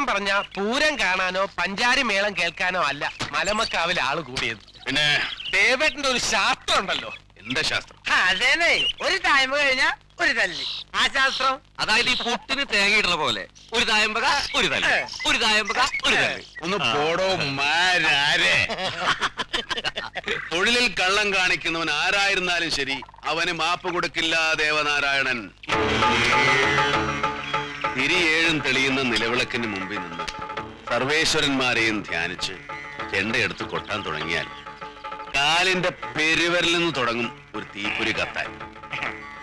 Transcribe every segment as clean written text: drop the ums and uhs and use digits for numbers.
സത്യം പറഞ്ഞ പൂരം കാണാനോ പഞ്ചാരി മേളം കേൾക്കാനോ അല്ല മലമക്കാവിൽ ആള് കൂടിയത്. പിന്നെ ദേവേട്ടന്റെ ഒരു ശാസ്ത്രം ഉണ്ടല്ലോ. എന്താ ശാസ്ത്രം? അതേനെ, ഒരു ടൈം കഴിഞ്ഞാ ഒരു തല്ലി. ആ ശാസ്ത്രം അതായത് ഈ പുട്ടിന് തേങ്ങയിടുന്ന പോലെ ഒരു തായമ്പക ഒരു തല്ല്, ഒരു തായമ്പക ഒരു തല്ല്. ഒന്ന് പോടോ മാരാരെ. തൊഴിലിൽ കള്ളം കാണിക്കുന്നവൻ ആരായിരുന്നാലും ശരി, അവന് മാപ്പ് കൊടുക്കില്ല ദേവനാരായണൻ. തിരിയേഴും തെളിയുന്ന നിലവിളക്കിന് മുമ്പിൽ നിന്ന് സർവേശ്വരന്മാരെയും ധ്യാനിച്ച് ചെണ്ടയെടുത്ത് കൊട്ടാൻ തുടങ്ങിയാൽ കാലിന്റെ പെരുവരിൽ നിന്ന് തുടങ്ങും ഒരു തീപ്പൊരി കത്താൻ.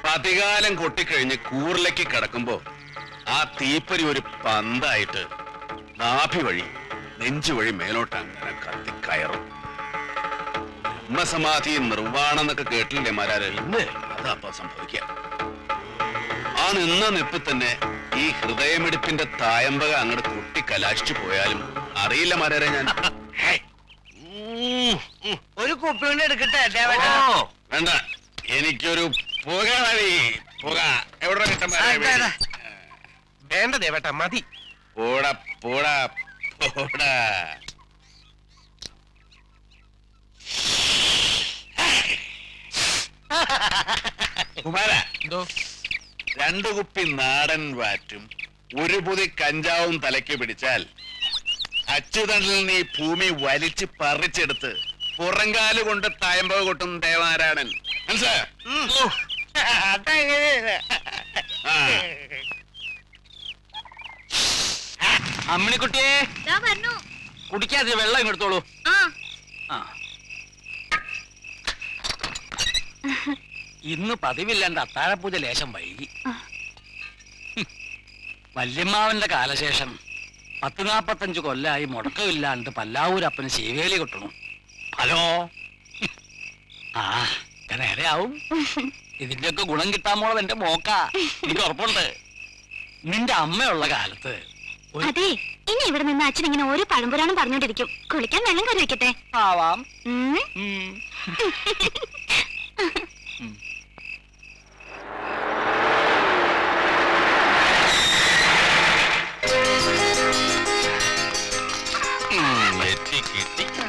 പതികാലം കൊട്ടിക്കഴിഞ്ഞ് കൂറിലേക്ക് കിടക്കുമ്പോ ആ തീപ്പൊരി ഒരു പന്തായിട്ട് നാഭി വഴി നെഞ്ചു വഴി മേലോട്ട് അങ്ങനെ കത്തിക്കയറും. ബ്രഹ്മസമാധി നിർവ്വാണം എന്നൊക്കെ കേട്ടില്ലേ മാരാര്? അതപ്പോ സംഭവിക്കാം. ആ നിന്ന നിപ്പിൽ തന്നെ ഈ ഹൃദയമിടിപ്പിന്റെ തായമ്പക അങ്ങോട്ട് കൊട്ടി കലാശിച്ചു പോയാലും അറിയില്ല മാരാരെ. ഞാൻ ഒരു കുപ്പി കൊണ്ട് എടുക്കട്ടെ ദേവേട്ടാ? വേണ്ട, എനിക്കൊരു പുക മതി. പുക എവിടെ കിട്ടാൻ? വേണ്ട ദേവേട്ട, മതി. പോടാ പോടാ പോടാ. കുമാര, എന്തോ? 2 കുപ്പി നാടൻ വാറ്റും ഒരു പൊതി കഞ്ചാവും തലയ്ക്ക് പിടിച്ചാൽ അച്ചുതണ്ടിൽ നീ ഭൂമി വലിച്ച് പറിച്ചെടുത്ത് പുറങ്കാല് കൊണ്ട് തായമ്പക കൊട്ടും ദേവനാരായണൻ. മനസ്സിലായോ? അമ്മിണിക്കുട്ടിയെ കുടിക്കാതെ വെള്ളം ഇങ്ങെടുത്തോളൂ. ഇന്ന് പതിവില്ലാണ്ട് അത്താഴപൂജ ലേശം വൈകി. വല്യമ്മാവന്റെ കാലശേഷം 40-45 കൊല്ലായി മുടക്കമില്ലാണ്ട് പല്ലാവൂരപ്പന് ശീവേലി കൊട്ടണു. ഹലോ, ആ നേരെയാവും. ഇതിന്റെയൊക്കെ ഗുണം കിട്ടാൻ പോണത് എന്റെ മോക്കാ, എനിക്ക് ഉറപ്പുണ്ട്. നിന്റെ അമ്മയുള്ള കാലത്ത് അതെ, ഇനി ഇവിടെ നിന്ന് അച്ഛൻ ഇങ്ങനെ ഓരോ പഴംപുരാണം പറഞ്ഞോണ്ടിരിക്കും. കുളിക്കാൻ വെള്ളം കറി വെക്കട്ടെ? ആവാം.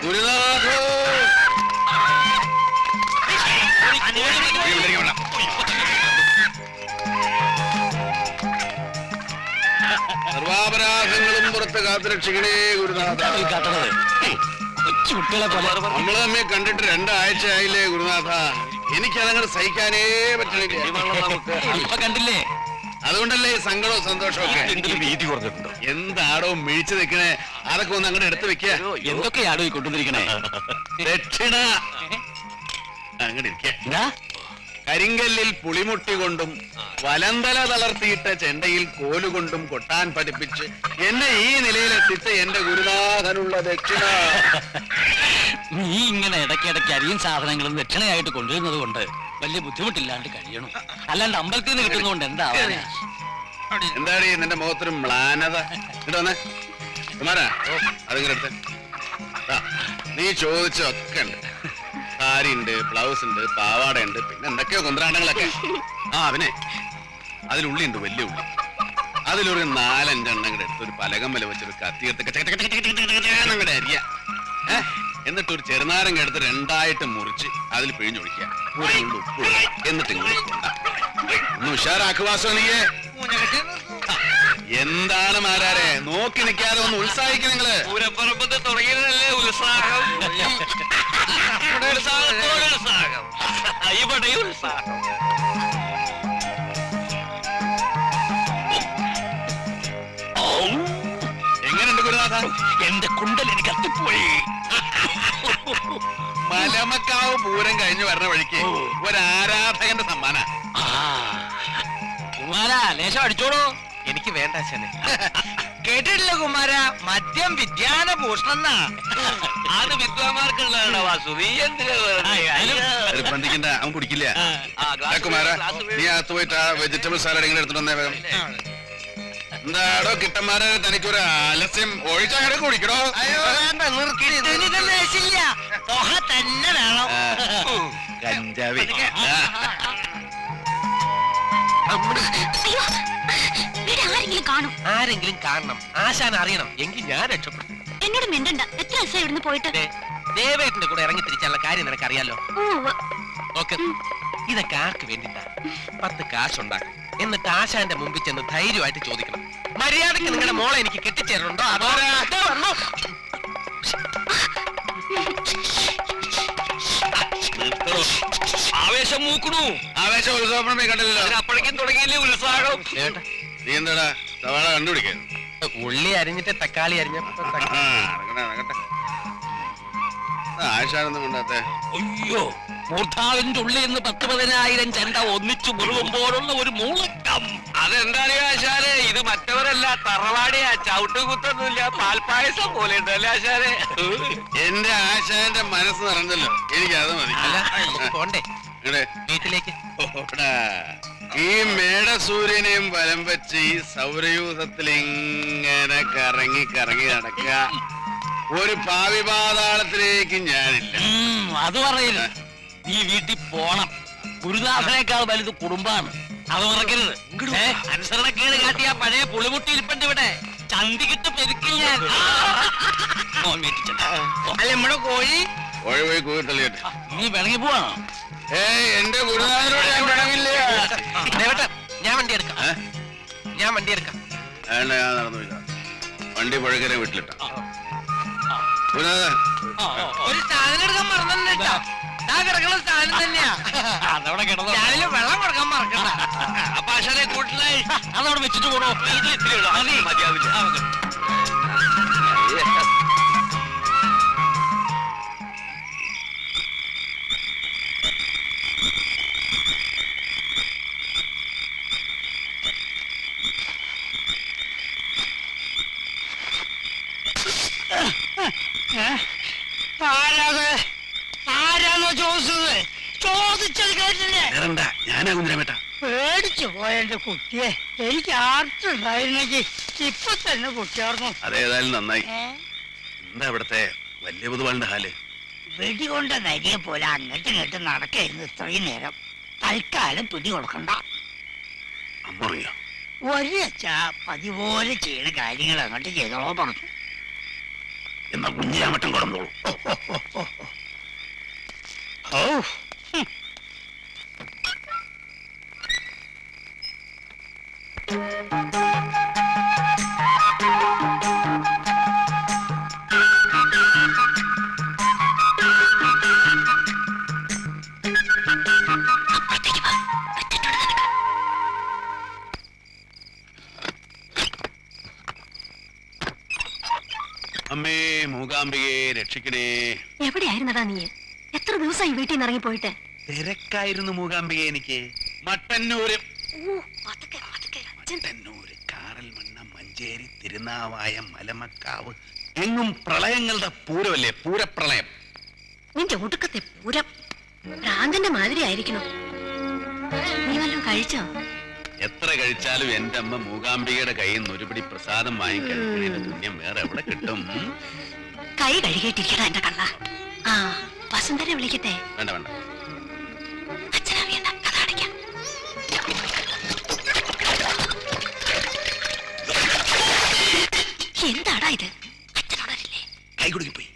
ഗുരുനാഥോ, സർവാപരാധങ്ങളും പുറത്ത് കാത്തുരക്ഷിക്കണേ ഗുരുനാഥ. നമ്മള് തമ്മിൽ കണ്ടിട്ട് 2 ആഴ്ച ആയില്ലേ ഗുരുനാഥ. എനിക്കതങ്ങനെ സഹിക്കാനേ പറ്റണില്ല. കണ്ടില്ലേ, അതുകൊണ്ടല്ലേ സങ്കടവും സന്തോഷവും ഒക്കെ. വീതി കുറഞ്ഞിട്ടുണ്ടോ? എന്താടോ മിഴിച്ചു നിൽക്കണേ? അതൊക്കെ ഒന്ന് അങ്ങനെ എടുത്തു വെക്ക. എന്തൊക്കെയാടോ ഈ കൊണ്ടുവന്നിരിക്കണേ? ദക്ഷിണ അങ്ങനെ ഇരിക്ക. കരിങ്കല്ലിൽ പുളിമുട്ടി കൊണ്ടും വലന്തല തളർത്തിയിട്ട ചെണ്ടയിൽ കോലുകൊണ്ടും കൊട്ടാൻ പഠിപ്പിച്ച് എന്നെ ഈ നിലയിലെത്തിച്ച എന്റെ ഗുരുനാഥനുള്ള ദക്ഷിണ. നീ ഇങ്ങനെ ഇടയ്ക്കിടയ്ക്ക് അരിയും സാധനങ്ങളും ദക്ഷിണയായിട്ട് കൊണ്ടുവരുന്നത് കൊണ്ട് വലിയ ബുദ്ധിമുട്ടില്ലാണ്ട് കഴിയണം. അല്ലാണ്ട് അമ്പലത്തിൽ നിന്ന് കിട്ടുന്നതുകൊണ്ട് എന്താവാനാ? എന്താടി നിന്റെ മുഖത്തൊരു മ്ലാനത? ഇട്ടോന്നെ കുമാരാ, അതിങ്ങനെ എടുത്ത്. നീ ചോദിച്ചൊക്കെ ഉണ്ട്. സാരി ഉണ്ട്, ബ്ലൗസ് ഉണ്ട്, പാവാട ഉണ്ട്, പിന്നെ എന്തൊക്കെയോ കൊന്ത്രാണ്ടങ്ങളൊക്കെ. അവനെ അതിലുള്ളി ഉണ്ട്, വലിയ ഉള്ളി. അതിലൊരു 4-5 എണ്ണം കൂടെ എടുത്ത് ഒരു പലകമ്മല വെച്ചൊരു കത്തിയെടുത്ത് അരിയ. എന്നിട്ടൊരു ചെറുനാരങ്ങ എടുത്ത് 2ആയിട്ട് മുറിച്ച് അതിൽ പിഴിഞ്ഞൊഴിക്കുക. ഒരു ഉള്ളു ഉപ്പ് എന്നിട്ട് ഇങ്ങോട്ട് ഒന്ന് ഉഷാറാക്കുവാസോ നീയെ. എന്താണ് മാരാരെ നോക്കി നിൽക്കാതെ ഒന്ന് ഉത്സാഹിക്കും നിങ്ങള്. പൂരപ്പറമ്പത്ത് തുടങ്ങിയതല്ലേ ഉത്സാഹം. ഇവിടെ ഉത്സാഹം. എങ്ങനെയുണ്ട് ഗുരുനാഥ? എന്റെ കുണ്ടലിന് കത്തിപ്പോയി. മലമക്കാവ് പൂരം കഴിഞ്ഞു വരുന്ന വഴിക്ക് ഒരാരാധകന്റെ സമ്മാന. കുമാര ലേശം അടിച്ചോളൂ. എനിക്ക് വേണ്ട അച്ഛനെ. കേട്ടിട്ടില്ല കുമാര, മദ്യം വിദ്യാന ഭൂഷണ. അത് വിദ്വാന്മാർക്കുള്ളതാണ് വാസു. നീ നിർബന്ധിക്കണ്ട, അവൻ കുടിക്കില്ല. കുമാര, നീ അകത്ത് പോയിട്ട് ആ വെജിറ്റബിൾ സാലഡ് ഇങ്ങനെ എടുത്തിട്ട് വന്നേ വേഗം. എന്താടോ കിട്ടന്മാരെ, തനിക്കൊരു ആലസ്യം ഒഴിച്ചങ്ങനെ കുടിക്കണോ? തന്നെ വേണം. കഞ്ചാവി. അയ്യോ, ആരെങ്കിലും കാണും. ആരെങ്കിലും കാണണം, ആശാൻ അറിയണം, എങ്കിൽ ഞാൻ രക്ഷപ്പെടും. എന്നോട് മിണ്ടണ്ട. എത്ര ദിവസം ഇവിടുന്ന് പോയിട്ട്? ദേ, ദേവേട്ടന്റെ കൂടെ ഇറങ്ങി തിരിച്ചുള്ള കാര്യം നിനക്കറിയാലോ. ഉവ്വ്. ഓക്കെ, ഇതൊക്കെ ആർക്ക് വേണ്ടിട്ടാ? 10 കാശുണ്ടാക്കും, എന്നിട്ട് ആശാന്റെ മുമ്പിൽ ചെന്ന് ധൈര്യമായിട്ട് ചോദിക്കണം, മര്യാദക്ക് നിങ്ങളുടെ മോളെ എനിക്ക് കെട്ടിച്ചേരുന്നുണ്ടോ? അതോ ദേ വന്നു. ആവേശം മൂക്കണു. ആവേശം ഉത്സവം കണ്ടില്ലല്ലോ. അപ്പോഴേക്കും തുടങ്ങിയില്ലേ ഉത്സാഹം? ദേവേട്ടാ, നീ എന്താടാ സവാള കണ്ടുപിടിക്കാൻ? ഉള്ളി അരിഞ്ഞിട്ട് തക്കാളി അരിഞ്ഞപ്പോ ആശാനൊന്നും കൊണ്ടാത്തെ. അയ്യോ, മൂർധാവിന്റെ ഉള്ളിൽ നിന്ന് 10,000 ചെണ്ട ഒന്നിച്ചു മുറുകുമ്പോഴുള്ള ഒരു മൂളക്കം. അതെന്താണ് ആശാരെ? ഇത് മറ്റവരല്ല, തറവാടിയാ. ചവിട്ടുകുത്തൊന്നുമില്ല, പാൽപ്പായസം പോലെ ഉണ്ടല്ലേ ആശാരെ? എന്റെ ആശാന്റെ മനസ്സ് നിറഞ്ഞല്ലോ, എനിക്ക് അത് മതി. അല്ല, നമുക്ക് പോണ്ടേ ഇവിടെ വീട്ടിലേക്ക്? ഓടാ. ഈ മേടസൂര്യനെയും വലം വെച്ച് ഈ സൗരയൂഥത്തിൽ ഇങ്ങനെ കറങ്ങി കറങ്ങി നടക്കുക. ഒരു പാവി പാതാളത്തിലേക്ക് ഞാനില്ല. അത് പറയരുത്. നീ വീട്ടിൽ പോണം. ഗുരുദാസനേക്കാൾ വലുത് കുടുംബാണ്, അത് മറക്കരുത്. അനുസരണക്കേട് കാട്ടിയ പഴയ പുളിമുട്ടി ഇരിപ്പുണ്ട് ഇവിടെ. ചന്തിക്കിട്ട് പെരുക്കിൽ ഞാൻ. മോൻ വീട്ടിൽ ചെന്ന്. അല്ല നമ്മുടെ കോഴി കോഴി പോയി കൂടി തള്ളിയിട്ട്. നീ പിണങ്ങി പോവാണോ? എന്റെ ഗുരുനാഥനോട് ഞാൻ പിണങ്ങില്ല. ദേവേട്ടാ, ഞാൻ വണ്ടി എടുക്കാം. ഞാൻ വണ്ടി എടുക്കാം. വേണ്ട, ഞാൻ നടന്നില്ല. വണ്ടി പുഴക്കരെ വീട്ടിലിട്ട ഗുരുനാഥൻ. ഒരു സാധനം എടുക്കാൻ മറന്നിട്ടാ. കിടക്കുന്ന സാധനം തന്നെയാ. അതവിടെ കിടന്നോ. രാവിലെ വെള്ളം കൊടുക്കാൻ മറക്കണ്ട. അപ്പൊ ആശാനെ കൂട്ടിലായി അതവിടെ വെച്ചിട്ട് പോണോ? മതിയാവില്ല. ആരാണോ ചോദിച്ചത്? ചോദിച്ചത് കേട്ടില്ലേ? വേറെന്താ, ഞാനാ കുഞ്ഞിരാമേട്ട. പേടിച്ചു പോയ എന്റെ കുട്ടിയെ. എനിക്ക് ആർട്ടുണ്ടായിരുന്നെങ്കിൽ ഇപ്പൊ തന്നെ കുട്ടിയാർന്നു. അതേതായാലും നന്നായി. എന്താ ഇവിടത്തെ വലിയ പൊതുവാളിന്റെ ഹാല്? വെടികൊണ്ട നരിയെ പോലെ അങ്ങോട്ടും ഇങ്ങോട്ടും നടക്കായിരുന്നു ഇത്രയും നേരം. തൽക്കാലം പിടി കൊടുക്കണ്ട. അമ്മ അറിയോ? ഒരച്ച പതിപോലെ ചെയ്യണ കാര്യങ്ങൾ അങ്ങോട്ട് ചെയ്തോളോ പറഞ്ഞു. എന്നാ കുഞ്ഞിരാമട്ടം കൊടുന്നോളൂ. ഓ അമ്മേ മൂകാംബികയെ രക്ഷിക്കണേ. എവിടെയായിരുന്നടാ നീ? എത്ര ദിവസമായി വീട്ടിൽ നിന്ന് ഇറങ്ങി പോയിട്ട്? തിരക്കായിരുന്നു മൂകാംബിക. എനിക്ക് മട്ടന്നൂര്, ഓ, അതൊക്കെ അച്ഛൻ. മട്ടന്നൂര്, കാറൽമണ്ണ, മഞ്ചേരി, തിരുനാവായ, മലമക്കാവ്, എങ്ങും പ്രളയങ്ങളുടെ പൂരമല്ലേ, പൂരപ്രളയം. നിന്റെ ഒടുക്കത്തെ പൂരം ഭ്രാന്തന്റെ മാതിരി ആയിരിക്കണം. നീ വല്ലതും കഴിച്ചോ? എത്ര കഴിച്ചാലും എന്റെ അമ്മ മൂകാംബികയുടെ കയ്യിൽ നിന്ന് ഒരുപിടി പ്രസാദം വാങ്ങിക്കഴിക്കുന്നതിന്റെ പുണ്യം വേറെ എവിടെ കിട്ടും? കൈ കഴുകിയിട്ടിരിക്കടാ എന്റെ കള്ള. ആ, വസുന്ധരെ വിളിക്കട്ടെ? വേണ്ട വേണ്ട, അച്ഛനറിയണ്ട, കഥ അടയ്ക്കാം. എന്താടാ ഇത്? അച്ഛനോടല്ലേ? കൈ കുടുങ്ങിപ്പോയി.